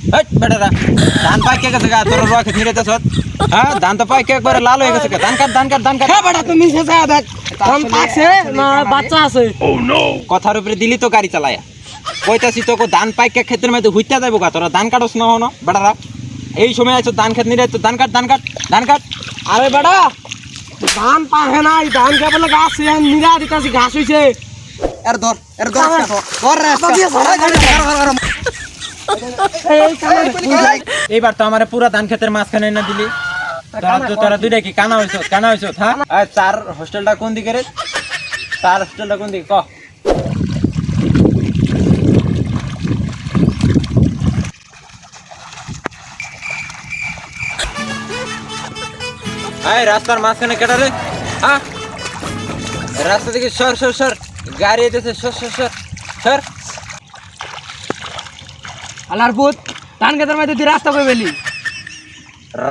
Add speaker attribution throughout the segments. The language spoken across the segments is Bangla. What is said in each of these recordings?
Speaker 1: হট বেটারা ধান পাইকে গেছে গা তোর রোয়া খেতে নিরেতেছ হ্যাঁ ধান তো পাইকে একবারে লাল হয়ে গেছে ধান কাট
Speaker 2: হ্যাঁ বেটা তুমি শেষে দেখ ধান পাকছে না বাচ্চা আছে।
Speaker 1: কথার উপরে দিলি তো গাড়ি চালায়া কইতাছি তোকে ধান পাইকে ক্ষেতের মধ্যে হুইতা যাবো গা তোরা ধান কাটস না হনো বেটারা এই সময় আছো ধান খেত নিরে ধান কাট
Speaker 2: আরে বেটা ধান পাহে নাই ধান কে বলে গাছ নিরা দিতাছি ঘাস হইছে
Speaker 3: এর ধর ধর রে
Speaker 1: এইবার তো আমার পুরা ধান ক্ষেতের মাঝখানে না দিলি তোরা দুইটা কি কানা হইছ হ্যাঁ চার হোস্টেলটা কোন দিকে রে চার হোস্টেলটা কোন দিকে ক রাস্তার মাঝখানে কেটা রে হ্যাঁ রাস্তা থেকে সর গাড়ি এসেছে সর
Speaker 2: আলার পুত ধান খেতের মধ্যে তুই রাস্তা কই বেলি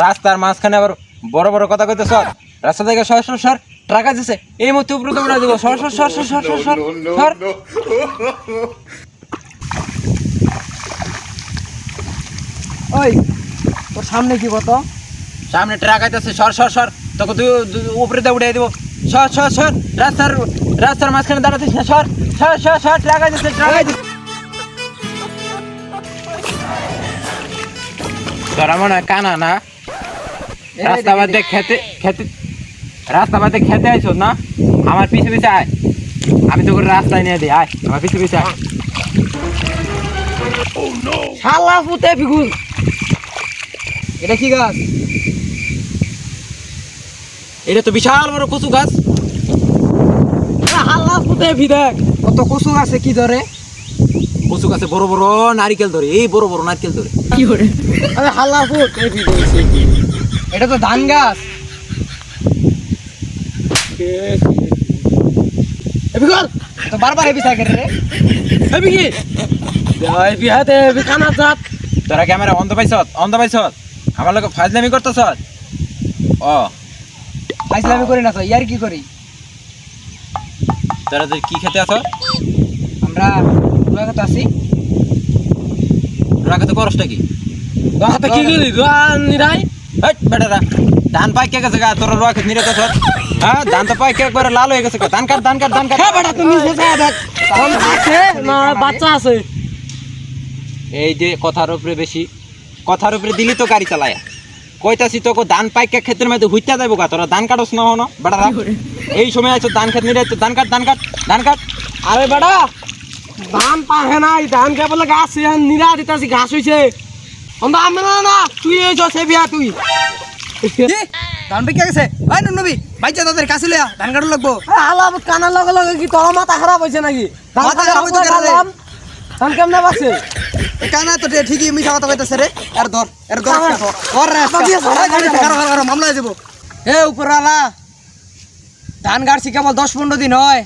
Speaker 1: রাস্তার মাঝখানে আবার বড় বড় কথা কইতে সর রাস্তা থেকে সর ট্রাক আছে এই মতো উপরে তো দিব সর
Speaker 2: ওই তোর সামনে কি কত
Speaker 1: সামনে ট্রাক আইতেছে সর তোকে তুই উপরে দিয়ে উঠিয়ে দিব সর রাস্তার মাঝখানে দাঁড়াতিস না সর ট্রাক আইতেছে তোরা মনে হয় কানা না রাস্তা বাদে খেতে আইছ না আমার পিছে আয় আমি তোকে রাস্তায় নিয়ে দিই আয় আমার পিছে আয়
Speaker 2: শালা পুতে ফিগুল এটা কি গাছ
Speaker 1: এটা তো বিশাল বড় কচু গাছ
Speaker 2: হাল্লা পুতে ফিদেক কত কচু আছে কি ধরে
Speaker 1: কচু গাছে বড় বড় নারিকেল ধরে এই বড় বড় নারকেল ধরে
Speaker 2: কি করে আরে হাল্লা পুত এই ফিদে এটা তো ধান গাছ এবিগল তো বারবার এবি থাকে রে এবি কি এই বিহাতে এবি কানা জাত
Speaker 1: তোরা ক্যামেরা অন্ধ পাইছ আমার লোক ফাজলামি করতেছ ও
Speaker 2: ফাইজলামি করি না তো ইয়ার কি করি
Speaker 1: তোরা কি খেতে আছ
Speaker 2: আমরা রুয়াতে আছি
Speaker 1: রাখাতে করসটা কি
Speaker 2: রুয়াতে কি করি রুয়া নিরাই
Speaker 1: হট বেটারা ধান পাইকে গেছে গা তোর রোয়া খেতে নিরেতেছ হ্যাঁ ধান তো পাইকে একবারে লাল হয়ে গেছে ধান কাট
Speaker 2: হ্যাঁ বেটা তুমি শেষে দেখ ধান পাকছে না বাচ্চা আছে
Speaker 1: এই যে কথার উপরে দিলি তো গাড়ি চালায়া কইতাছি তোকে ধান পাইকে ক্ষেতের মধ্যে হুইতা যাবো গা তোরা ধান কাটস না হনো বেটারা এই সময় আছো ধান খেত নিরে ধান কাট
Speaker 2: আরে বেটা ধান পাহে নাই ধান কে বলে গাছ নিরা দিতাছি ঘাস হইছে আমরা আমি না তুই এই যে বিয়া তুই
Speaker 3: ধান পেকে গেছে ভাই নবী বাইচা তাদের কাছে লইয়া ধান কাটু লাগবো
Speaker 2: হালা কানার লগে কি তোর মাথা খারাপ হইছে নাকি
Speaker 3: মাথা খারাপ হইছে কেন রে?
Speaker 2: ধান কেমনে পাচ্ছে
Speaker 3: কানা তো ঠিকই মিছা কথা কইতাছে রে এর ধর
Speaker 2: কানা।
Speaker 3: ধর রে
Speaker 2: ধর।
Speaker 3: মামলা হয়ে যাবো হে উপরওয়ালা ধান কাটছি কেবল 10-15 দিন হয়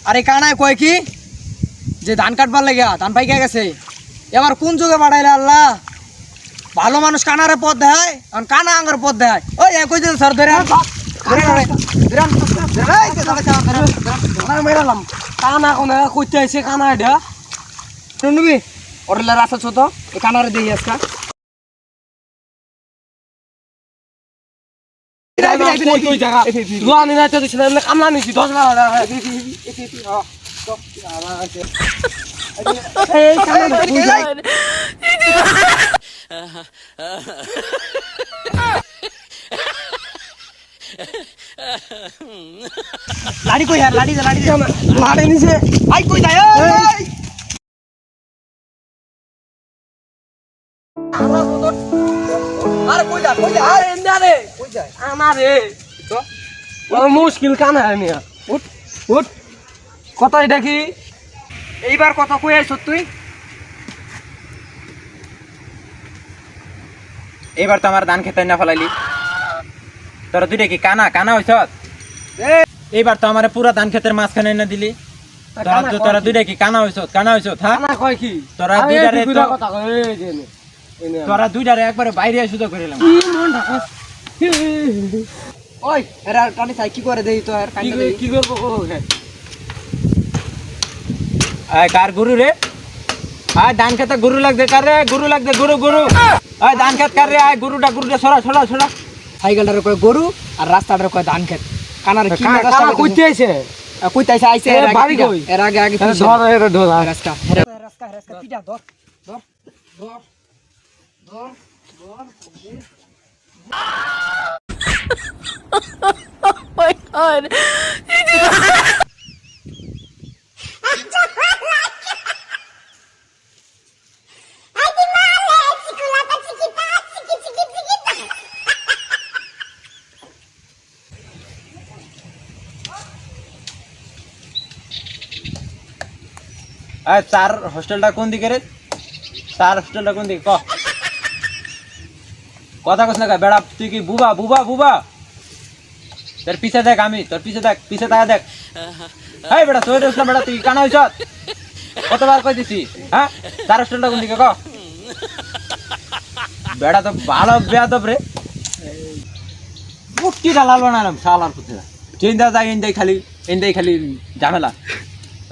Speaker 3: আর এই কানায় কয় কি যে ধান কাটবার লাগিয়া ধান পাইকে গেছে এবার কোন যুগে বাড়াইলে আল্লাহ ভালো মানুষ কানারে পথ দেয় আর কানা আঙ্গর পথ দেয় ওই কই দিল স্যার ধরে
Speaker 2: মেরালাম কানা কোনে কইতে আইছে কানা এটা
Speaker 3: শুনবি ওরলা রাস্তা ছোট এই কানারে দেই আজকা
Speaker 2: রুয়া নিনা তো দিছিল কামলা নিছি 10
Speaker 3: লাড়ি কই আর লাড়ি
Speaker 2: লাড়ি নিছে
Speaker 3: আই কই যায় আরে কই যা
Speaker 2: আরে না রে কই যায় আনা রে তো বড় মুশকিল কানা নিয়া উঠ কথা এটা কি
Speaker 3: এইবার কথা কই আইছ তুই
Speaker 1: এবার তো আমার ধান খেতে না ফলাইলি তোরা দুইটা কি কানা হইছ এইবার তো আমার পুরা ধান ক্ষেতের মাঝখানে না দিলি তোরা দুইটা কি কানা হইছ হ্যাঁ
Speaker 2: কানা কয় কি
Speaker 1: তোরা দুইটারে
Speaker 2: কথা কয় এই যে
Speaker 1: তোরা দুইটারে একবারে বাইরে সুযোগ করিলাম
Speaker 2: কি মন ঢাকা
Speaker 3: ওই এরা টানি সাই কি করে দেই তো আর কাইন্ডা দেই
Speaker 2: কি করব ও হে
Speaker 1: কার গুরু রে আয় ধান খেতে গরু লাগবে কারে গরু লাগবে গরু গরু আয় ধান খেত কারে আয় গরুটা ছড়া ছড়া ছড়া
Speaker 3: সাইকেলটারে কয় গরু আর রাস্তাটারে কয় ধান খেত কানার কি
Speaker 2: কারা কইতে আইছে
Speaker 3: কইতাইছে আইছে
Speaker 2: এ, বাড়ি কই?
Speaker 3: এর আগে আগে
Speaker 2: ধর এটা ধর
Speaker 3: রাস্কা রাস্কা রাস্কা পিটা ধর ধর ধর ধর
Speaker 1: আয় চার হোস্টেলটা কোন দিকে রে চার হোস্টেলটা কোন দিকে কথা কস না বেড়া তুই কি বুবা বুবা বুবা তোর পিছে দেখ আমি তোর পিছে দেখ পিছে তাকা দেখ এই বেড়া তুই উঠলাম বেড়া তুই কানা হইছ কতবার কই দিছি হ্যাঁ চার হোস্টেলটা কোন দিকে বেড়া তো ভালো বেয়াদব রে মুক্তি ডালালো না শালার পুত্রা চিন্তা যায় ইন্দাই খালি ঝামেলা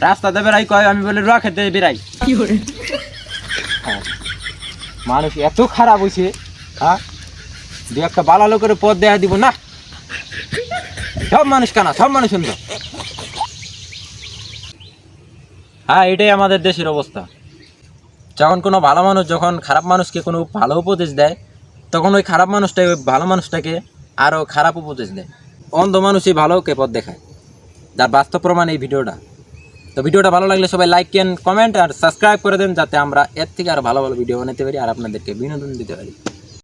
Speaker 1: রাস্তাতে বেড়াই কয় আমি বলে রুয়া খেতে বেড়াই মানুষ এত খারাপ হয়েছে হ্যাঁ দু একটা বালা লোকের পথ দেয়া দিব না সব মানুষ কানা সব মানুষ সুন্দর হ্যাঁ এটাই আমাদের দেশের অবস্থা যখন কোনো ভালো মানুষ যখন খারাপ মানুষকে কোনো ভালো উপদেশ দেয় তখন ওই খারাপ মানুষটাই ওই ভালো মানুষটাকে আরও খারাপ উপদেশ দেয় অন্ধ মানুষই ভালোকে পথ দেখায় যার বাস্তব প্রমাণ এই ভিডিওটা তো ভিডিওটা ভালো লাগলে সবাই লাইক কমেন্ট আর সাবস্ক্রাইব করে দেন যাতে আমরা এর থেকে আরো ভালো ভালো ভিডিও বানাতে পারি আর আপনাদেরকে বিনোদন দিতে পারি।